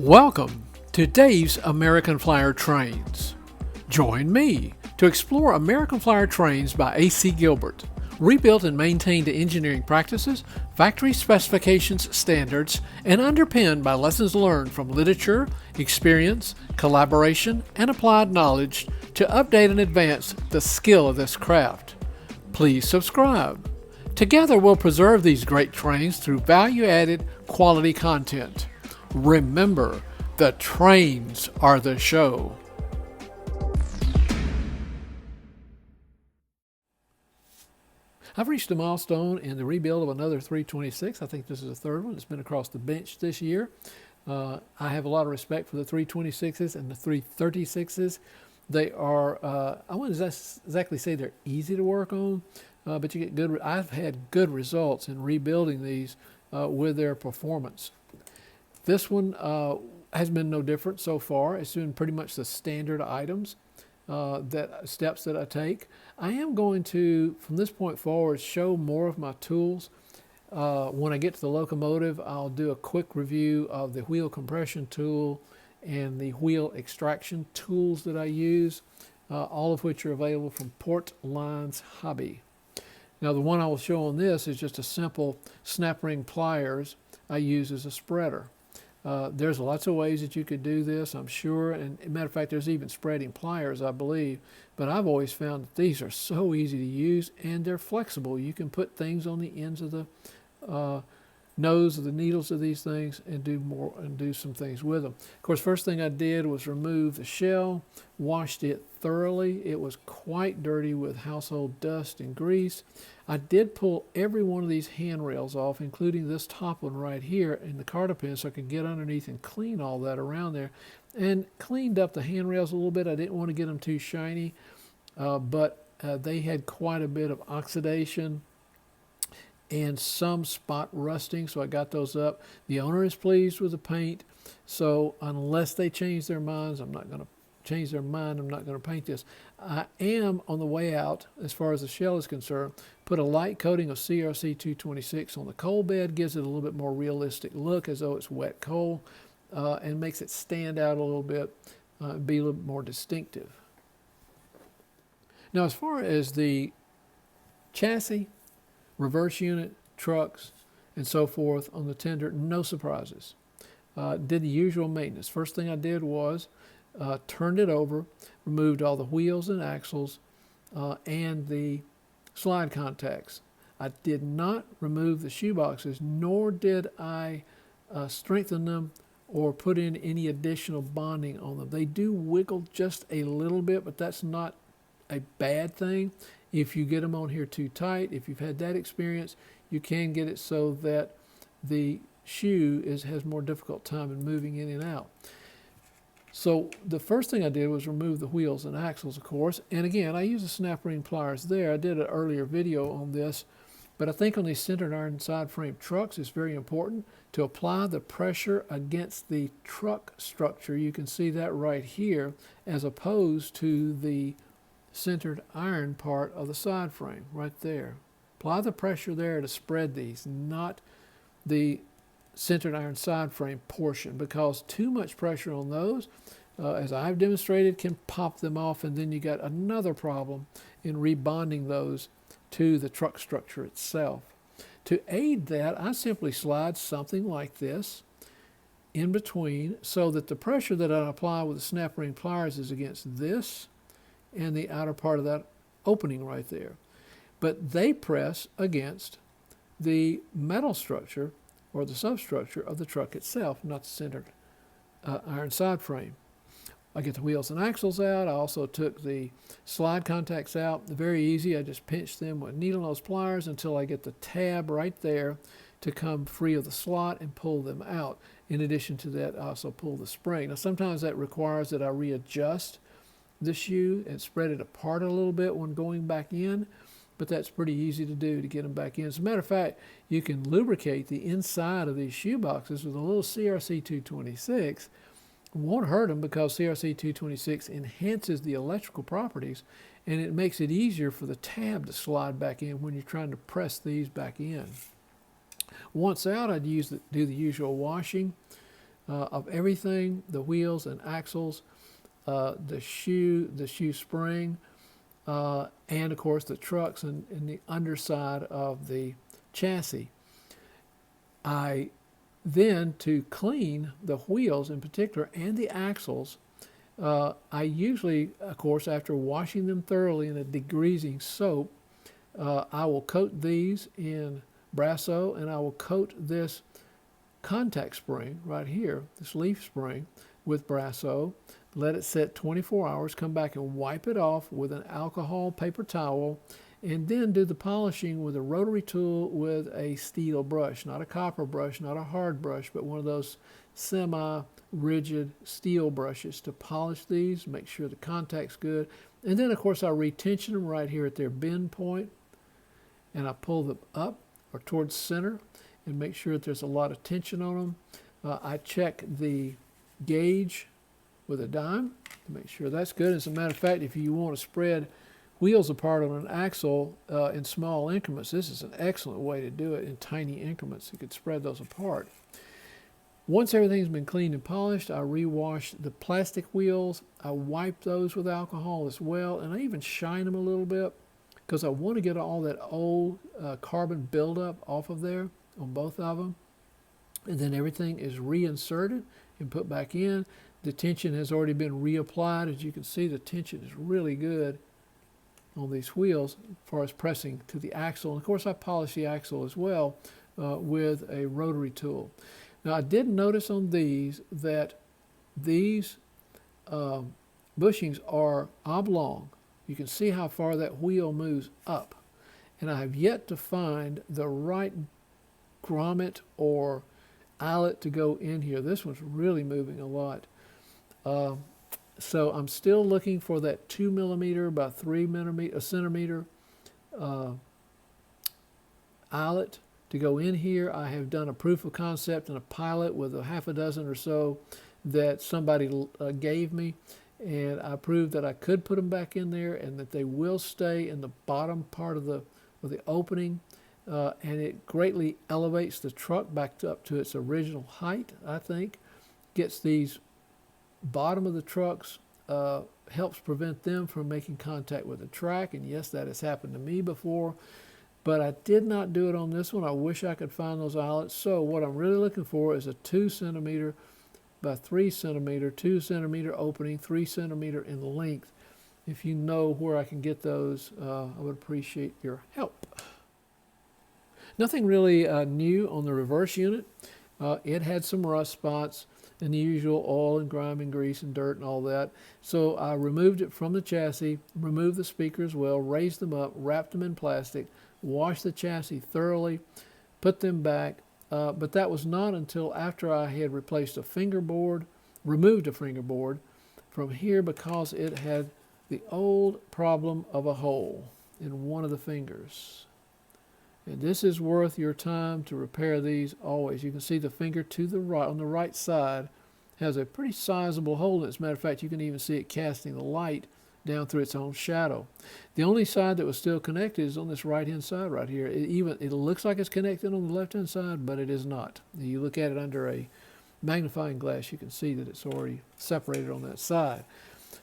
Welcome to Dave's American Flyer Trains. Join me to explore American Flyer trains by A.C. Gilbert, rebuilt and maintained to engineering practices, factory specifications, standards, and underpinned by lessons learned from literature, experience, collaboration, and applied knowledge to update and advance the skill of this craft. Please subscribe. Together we'll preserve these great trains through value-added quality content. Remember, the trains are the show. I've reached a milestone in the rebuild of another 326. I think this is the third one. It's been across the bench this year. I have a lot of respect for the 326s and the 336s. They are, I wouldn't exactly say they're easy to work on, but you get good. I've had good results in rebuilding these with their performance. This one has been no different so far. It's doing pretty much the standard items, steps that I take. I am going to, from this point forward, show more of my tools. When I get to the locomotive, I'll do a quick review of the wheel compression tool and the wheel extraction tools that I use, all of which are available from Port Lines Hobby. Now the one I will show on this is just a simple snap ring pliers I use as a spreader. There's lots of ways that you could do this, I'm sure, and as a matter of fact, there's even spreading pliers, I believe, but I've always found that these are so easy to use and they're flexible. You can put things on the ends of the nose of the needles of these things and do some things with them. Of course, first thing I did was remove the shell, washed it thoroughly. It was quite dirty with household dust and grease. I did pull every one of these handrails off, including this top one right here in the carter pin, so I could get underneath and clean all that around there, and cleaned up the handrails a little bit. I didn't want to get them too shiny, but they had quite a bit of oxidation and some spot rusting, so I got those up. The owner is pleased with the paint, so unless they change their minds, I'm not going to paint this. I am, on the way out, as far as the shell is concerned, put a light coating of CRC 226 on the coal bed, gives it a little bit more realistic look as though it's wet coal, and makes it stand out a little bit, be a little bit more distinctive. Now, as far as the chassis, reverse unit, trucks, and so forth on the tender, no surprises. Did the usual maintenance. First thing I did was turned it over, removed all the wheels and axles and the slide contacts. I did not remove the shoe boxes, nor did I strengthen them or put in any additional bonding on them. They do wiggle just a little bit, but that's not a bad thing. If you get them on here too tight, if you've had that experience, you can get it so that the shoe has more difficult time in moving in and out. So the first thing I did was remove the wheels and axles, of course. And again, I use the snap ring pliers there. I did an earlier video on this, but I think on these centered iron side frame trucks, it's very important to apply the pressure against the truck structure. You can see that right here, as opposed to the centered iron part of the side frame right there. Apply the pressure there to spread these, not the centered iron side frame portion, because too much pressure on those, as I've demonstrated, can pop them off, and then you got another problem in rebonding those to the truck structure itself. To aid that, I simply slide something like this in between so that the pressure that I apply with the snap ring pliers is against this and the outer part of that opening right there. But they press against the metal structure or the substructure of the truck itself, not the centered iron side frame. I get the wheels and axles out. I also took the slide contacts out. Very easy. I just pinch them with needle nose pliers until I get the tab right there to come free of the slot and pull them out. In addition to that, I also pull the spring. Now sometimes that requires that I readjust the shoe and spread it apart a little bit when going back in, but that's pretty easy to do to get them back in. As a matter of fact, you can lubricate the inside of these shoe boxes with a little CRC 226. It won't hurt them because CRC 226 enhances the electrical properties, and it makes it easier for the tab to slide back in when you're trying to press these back in. Once out, I'd do the usual washing of everything, the wheels and axles, the shoe spring, and of course the trucks and the underside of the chassis. I then, to clean the wheels in particular and the axles, I usually, of course, after washing them thoroughly in a degreasing soap, I will coat these in Brasso, and I will coat this contact spring right here, this leaf spring, with Brasso. Let it set 24 hours, come back and wipe it off with an alcohol paper towel, and then do the polishing with a rotary tool with a steel brush, not a copper brush, not a hard brush, but one of those semi-rigid steel brushes to polish these, make sure the contact's good. And then, of course, I retension them right here at their bend point, and I pull them up or towards center and make sure that there's a lot of tension on them. I check the gauge with a dime to make sure that's good. As a matter of fact, if you want to spread wheels apart on an axle in small increments, this is an excellent way to do it in tiny increments. You could spread those apart. Once everything's been cleaned and polished, I rewash the plastic wheels. I wipe those with alcohol as well, and I even shine them a little bit because I want to get all that old carbon buildup off of there on both of them. And then everything is reinserted and put back in. The tension has already been reapplied. As you can see, the tension is really good on these wheels as far as pressing to the axle. And of course, I polish the axle as well with a rotary tool. Now, I did notice on these that these bushings are oblong. You can see how far that wheel moves up. And I have yet to find the right grommet or eyelet to go in here. This one's really moving a lot. So I'm still looking for that 2 millimeter by 3 centimeter eyelet to go in here. I have done a proof of concept and a pilot with a half a dozen or so that somebody gave me, and I proved that I could put them back in there and that they will stay in the bottom part of the opening, and it greatly elevates the truck back up to its original height, I think. Gets these bottom of the trucks, helps prevent them from making contact with the track, and yes, that has happened to me before, but I did not do it on this one. I wish I could find those eyelets. So what I'm really looking for is a 2 centimeter by 3 centimeter, 2 centimeter opening, 3 centimeter in length. If you know where I can get those, I would appreciate your help. Nothing really new on the reverse unit. It had some rust spots and the usual oil and grime and grease and dirt and all that. So I removed it from the chassis, removed the speaker as well, raised them up, wrapped them in plastic, washed the chassis thoroughly, put them back. But that was not until after I had replaced a fingerboard, removed a fingerboard from here because it had the old problem of a hole in one of the fingers. And this is worth your time to repair these always. You can see the finger to the right, on the right side, has a pretty sizable hole. As a matter of fact, you can even see it casting the light down through its own shadow. The only side that was still connected is on this right-hand side right here. It looks like it's connected on the left-hand side, but it is not. You look at it under a magnifying glass, you can see that it's already separated on that side.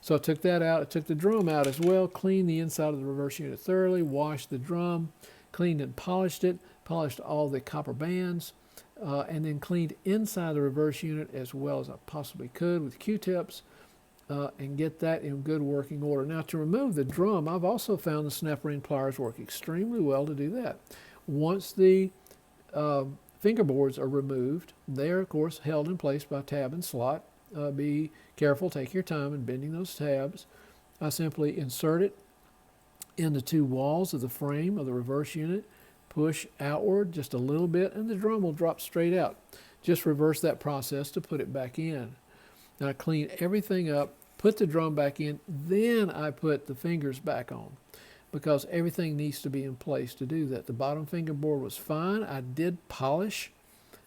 So I took that out. I took the drum out as well, cleaned the inside of the reverse unit thoroughly, washed the drum, cleaned and polished it, polished all the copper bands, and then cleaned inside the reverse unit as well as I possibly could with Q-tips and get that in good working order. Now, to remove the drum, I've also found the snap ring pliers work extremely well to do that. Once the fingerboards are removed, they are, of course, held in place by tab and slot. Be careful, take your time in bending those tabs. I simply insert it in the two walls of the frame of the reverse unit, push outward just a little bit, and the drum will drop straight out. Just reverse that process to put it back in. Now I clean everything up, put the drum back in, then I put the fingers back on because everything needs to be in place to do that. The bottom fingerboard was fine. I did polish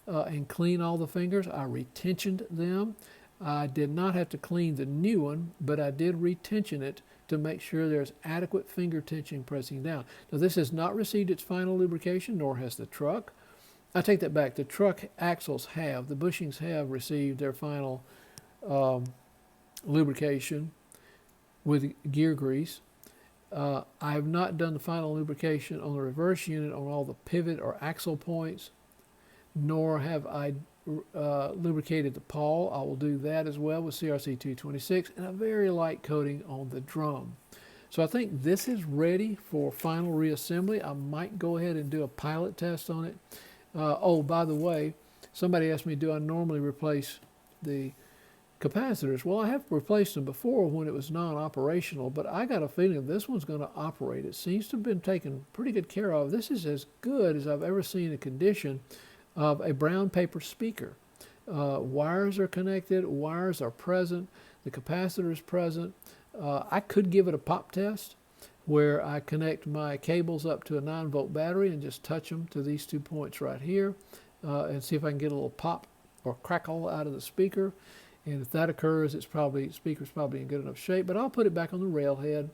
and clean all the fingers. I retensioned them. I did not have to clean the new one, but I did retension it to make sure there's adequate finger tension pressing down. Now this has not received its final lubrication, nor has the truck. I take that back. The truck axles have, the bushings have received their final lubrication with gear grease. I have not done the final lubrication on the reverse unit on all the pivot or axle points, nor have I lubricated the pawl. I will do that as well with CRC 226, and a very light coating on the drum. So I think this is ready for final reassembly. I might go ahead and do a pilot test on it. Oh, by the way, somebody asked me, do I normally replace the capacitors? Well, I have replaced them before when it was non-operational, but I got a feeling this one's going to operate. It seems to have been taken pretty good care of. This is as good as I've ever seen a condition of a brown paper speaker. Wires are connected, wires are present, the capacitor is present. I could give it a pop test where I connect my cables up to a 9-volt battery and just touch them to these 2 points right here and see if I can get a little pop or crackle out of the speaker. And if that occurs, it's probably, speaker's probably in good enough shape, but I'll put it back on the railhead,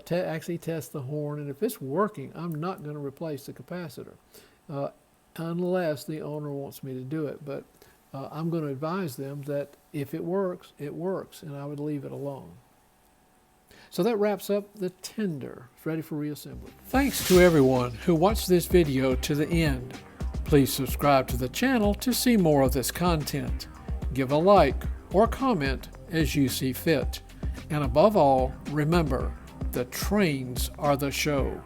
actually test the horn, and if it's working, I'm not going to replace the capacitor unless the owner wants me to do it. But I'm going to advise them that if it works, and I would leave it alone. So that wraps up the tender. It's ready for reassembly. Thanks to everyone who watched this video to the end. Please subscribe to the channel to see more of this content. Give a like or comment as you see fit. And above all, remember, the trains are the show.